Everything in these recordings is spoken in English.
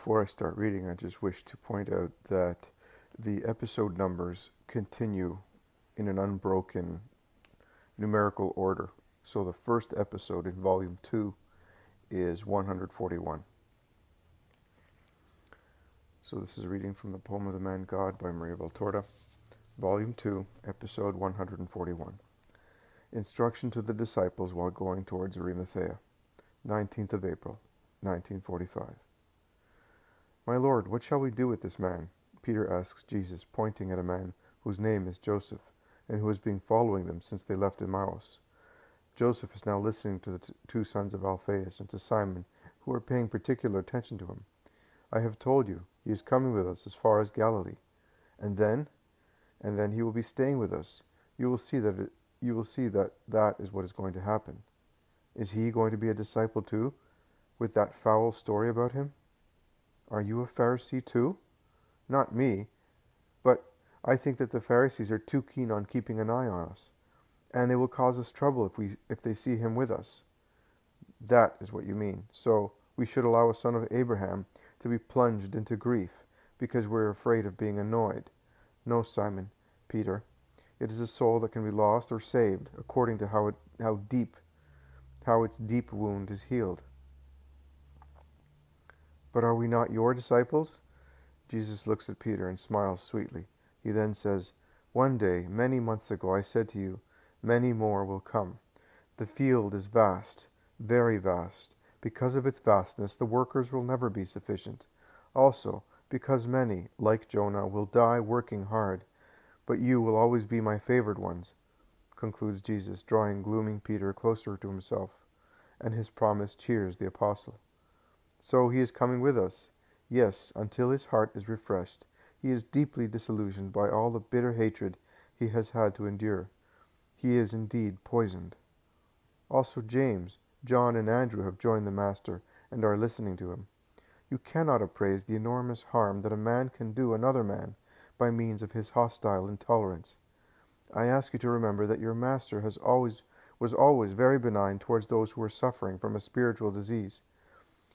Before I start reading, I just wish to point out that the episode numbers continue in an unbroken numerical order. So the first episode in Volume 2 is 141. So this is a reading from the Poem of the Man God by Maria Valtorta, Volume 2, Episode 141. Instruction to the Disciples while going towards Arimathea, 19th of April, 1945. My Lord, what shall we do with this man? Peter asks Jesus, pointing at a man whose name is Joseph, and who has been following them since they left Emmaus. Joseph is now listening to the two sons of Alphaeus and to Simon, who are paying particular attention to him. I have told you, he is coming with us as far as Galilee. And then he will be staying with us. You will see that that is what is going to happen. Is he going to be a disciple too, with that foul story about him? Are you a Pharisee too? Not me, but I think that the Pharisees are too keen on keeping an eye on us, and they will cause us trouble if they see him with us. That is what you mean. So we should allow a son of Abraham to be plunged into grief because we're afraid of being annoyed. No, Simon, Peter, it is a soul that can be lost or saved according to how its deep wound is healed. But are we not your disciples? Jesus looks at Peter and smiles sweetly. He then says, One day, many months ago, I said to you, many more will come. The field is vast, very vast. Because of its vastness, the workers will never be sufficient. Also, because many, like Jonah, will die working hard. But you will always be my favored ones, concludes Jesus, drawing glooming Peter closer to himself. And his promise cheers the apostle. So he is coming with us. Yes, until his heart is refreshed. He is deeply disillusioned by all the bitter hatred he has had to endure. He is indeed poisoned. Also James, John, and Andrew have joined the Master and are listening to him. You cannot appraise the enormous harm that a man can do another man by means of his hostile intolerance. I ask you to remember that your Master was always very benign towards those who were suffering from a spiritual disease.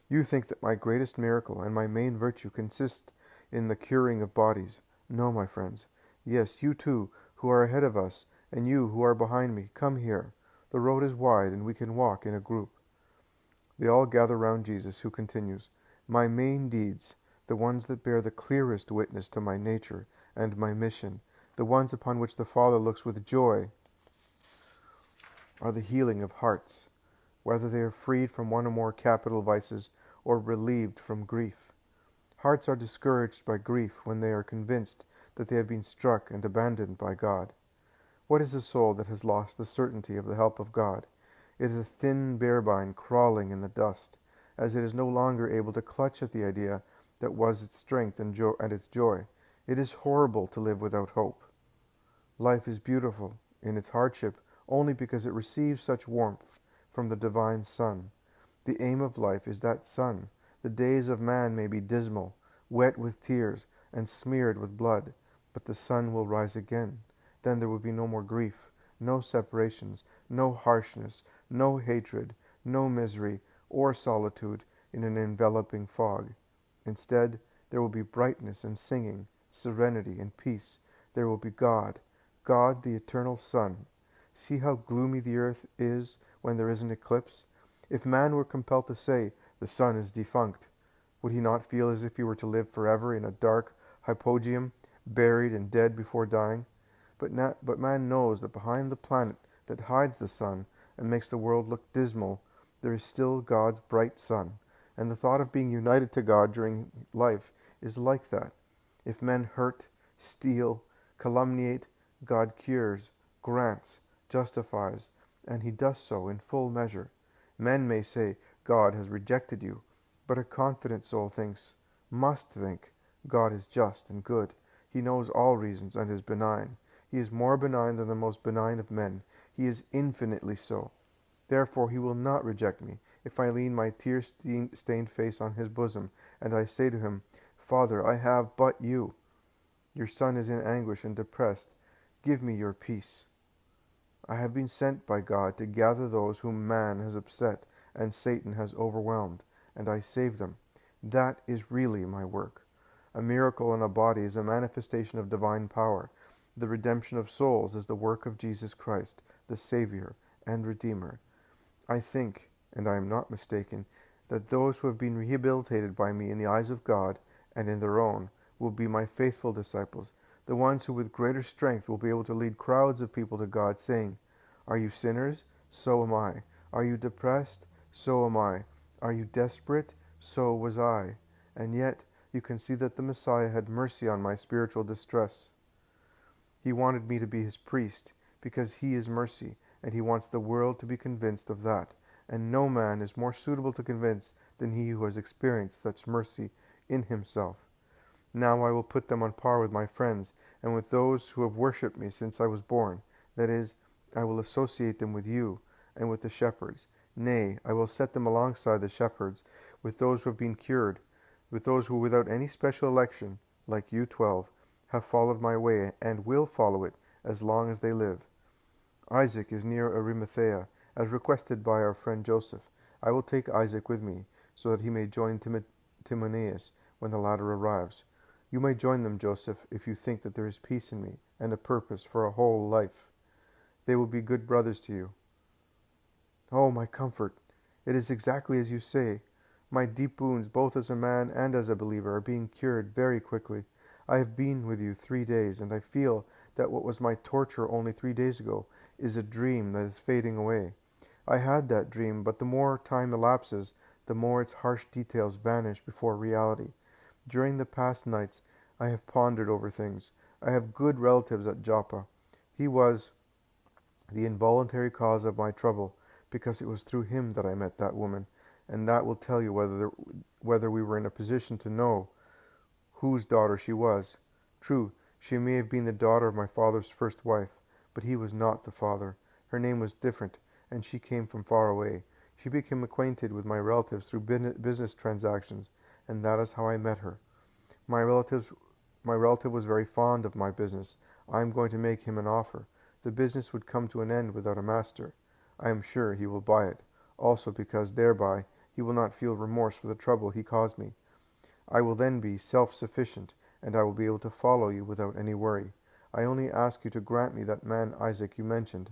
You think that my greatest miracle and my main virtue consist in the curing of bodies. No, my friends. Yes, you too, who are ahead of us, and you who are behind me, come here. The road is wide, and we can walk in a group. They all gather round Jesus, who continues, My main deeds, the ones that bear the clearest witness to my nature and my mission, the ones upon which the Father looks with joy, are the healing of hearts, whether they are freed from one or more capital vices or relieved from grief. Hearts are discouraged by grief when they are convinced that they have been struck and abandoned by God. What is a soul that has lost the certainty of the help of God? It is a thin bearbine crawling in the dust, as it is no longer able to clutch at the idea that was its strength and its joy. It is horrible to live without hope. Life is beautiful in its hardship only because it receives such warmth from the divine sun. The aim of life is that sun. The days of man may be dismal, wet with tears, and smeared with blood, but the sun will rise again. Then there will be no more grief, no separations, no harshness, no hatred, no misery or solitude in an enveloping fog. Instead, there will be brightness and singing, serenity and peace. There will be God, God the eternal Sun. See how gloomy the earth is when there is an eclipse? If man were compelled to say, the sun is defunct, would he not feel as if he were to live forever in a dark hypogeum, buried and dead before dying? But man knows that behind the planet that hides the sun and makes the world look dismal, there is still God's bright sun, and the thought of being united to God during life is like that. If men hurt, steal, calumniate, God cures, grants, justifies, and he does so in full measure. Men may say, God has rejected you, but a confident soul must think, God is just and good. He knows all reasons and is benign. He is more benign than the most benign of men. He is infinitely so. Therefore he will not reject me if I lean my tear-stained face on his bosom, and I say to him, Father, I have but you. Your son is in anguish and depressed. Give me your peace. I have been sent by God to gather those whom man has upset and Satan has overwhelmed, and I save them. That is really my work. A miracle in a body is a manifestation of divine power. The redemption of souls is the work of Jesus Christ, the Savior and Redeemer. I think, and I am not mistaken, that those who have been rehabilitated by me in the eyes of God and in their own will be my faithful disciples, the ones who with greater strength will be able to lead crowds of people to God, saying, Are you sinners? So am I. Are you depressed? So am I. Are you desperate? So was I. And yet you can see that the Messiah had mercy on my spiritual distress. He wanted me to be his priest, because he is mercy, and he wants the world to be convinced of that. And no man is more suitable to convince than he who has experienced such mercy in himself. Now I will put them on par with my friends, and with those who have worshipped me since I was born. That is, I will associate them with you, and with the shepherds. Nay, I will set them alongside the shepherds, with those who have been cured, with those who without any special election, like you 12, have followed my way, and will follow it as long as they live. Isaac is near Arimathea, as requested by our friend Joseph. I will take Isaac with me, so that he may join Timoneus when the latter arrives. You may join them, Joseph, if you think that there is peace in me, and a purpose for a whole life. They will be good brothers to you. Oh, my comfort! It is exactly as you say. My deep wounds, both as a man and as a believer, are being cured very quickly. I have been with you 3 days, and I feel that what was my torture only 3 days ago is a dream that is fading away. I had that dream, but the more time elapses, the more its harsh details vanish before reality. During the past nights, I have pondered over things. I have good relatives at Joppa. He was the involuntary cause of my trouble, because it was through him that I met that woman, and that will tell you whether we were in a position to know whose daughter she was. True, she may have been the daughter of my father's first wife, but he was not the father. Her name was different, and she came from far away. She became acquainted with my relatives through business transactions, and that is how I met her. My relative was very fond of my business. I am going to make him an offer. The business would come to an end without a master. I am sure he will buy it, also because thereby he will not feel remorse for the trouble he caused me. I will then be self-sufficient, and I will be able to follow you without any worry. I only ask you to grant me that man Isaac you mentioned.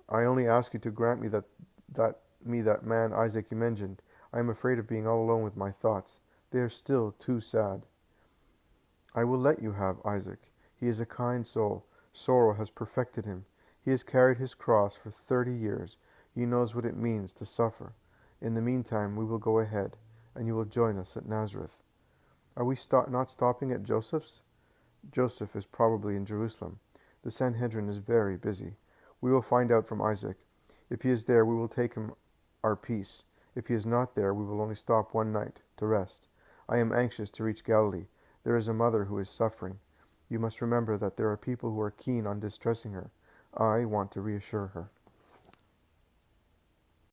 I only ask you to grant me that man Isaac you mentioned. I am afraid of being all alone with my thoughts. They are still too sad. I will let you have Isaac. He is a kind soul. Sorrow has perfected him. He has carried his cross for 30 years. He knows what it means to suffer. In the meantime, we will go ahead, and you will join us at Nazareth. Are we not stopping at Joseph's? Joseph is probably in Jerusalem. The Sanhedrin is very busy. We will find out from Isaac. If he is there, we will take him our peace. If he is not there, we will only stop one night to rest. I am anxious to reach Galilee. There is a mother who is suffering. You must remember that there are people who are keen on distressing her. I want to reassure her.